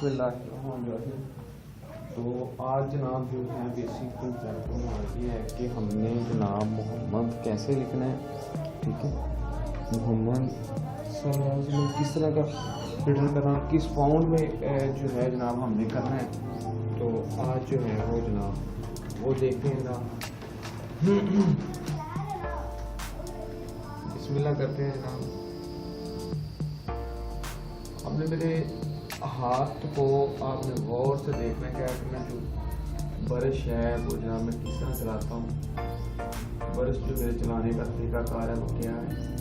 बिस्मिल्लाहिर्रहमानिर्रहीम। तो आज जनाब जो है बेसिक कंसेप्ट हमारा ये है कि हमने जनाब मोहम्मद कैसे लिखना है। ठीक है, मोहम्मद सल्लल्लाहु अलैहि वसल्लम किस तरह का रिटर्न करना, किस फाउंड में जो है जनाब हमने करना है। तो आज जो है वो जनाब वो देखते हैं जनाब। बिस्मिल्लाह करते हैं जनाब। हमने मेरे हाथ को आपने गौर से देखना क्या है कि मैं जो ब्रश है वो जनाब मैं किस तरह चलाता हूँ। ब्रश जो मेरे चलाने का तरीकाकार है वो क्या है।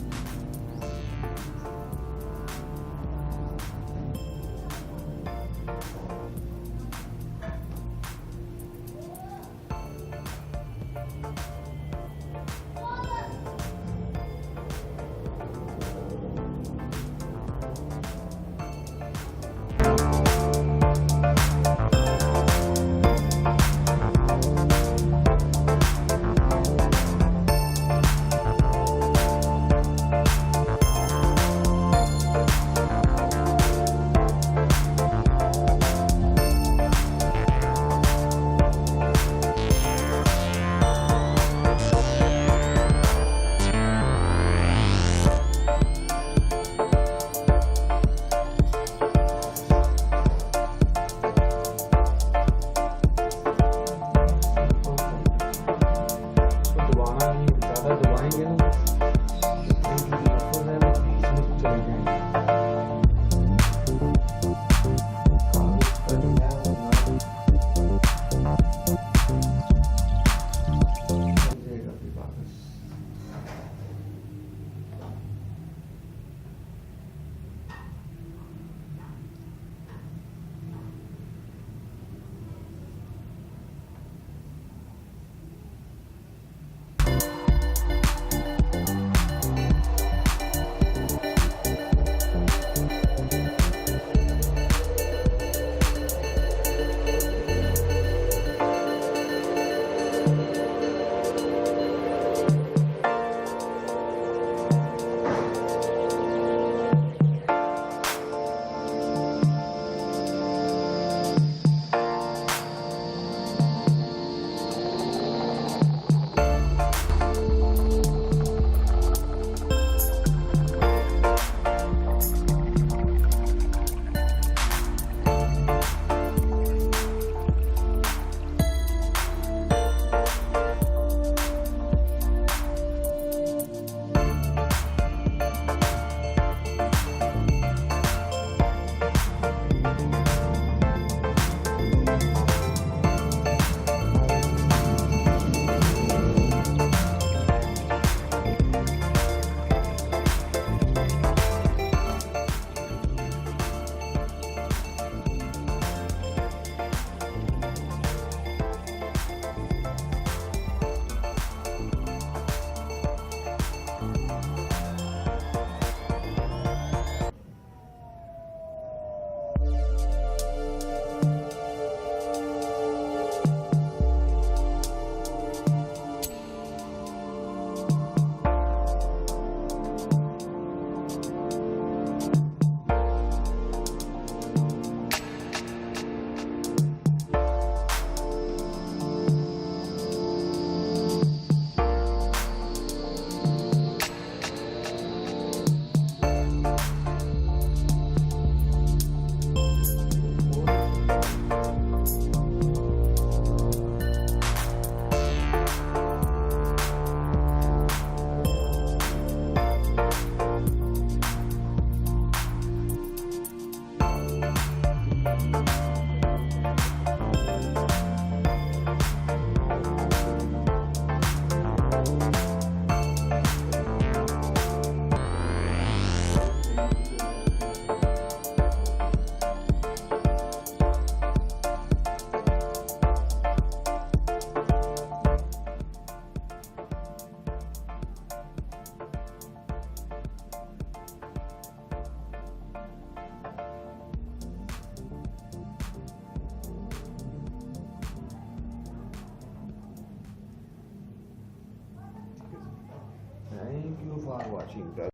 Thank you for watching.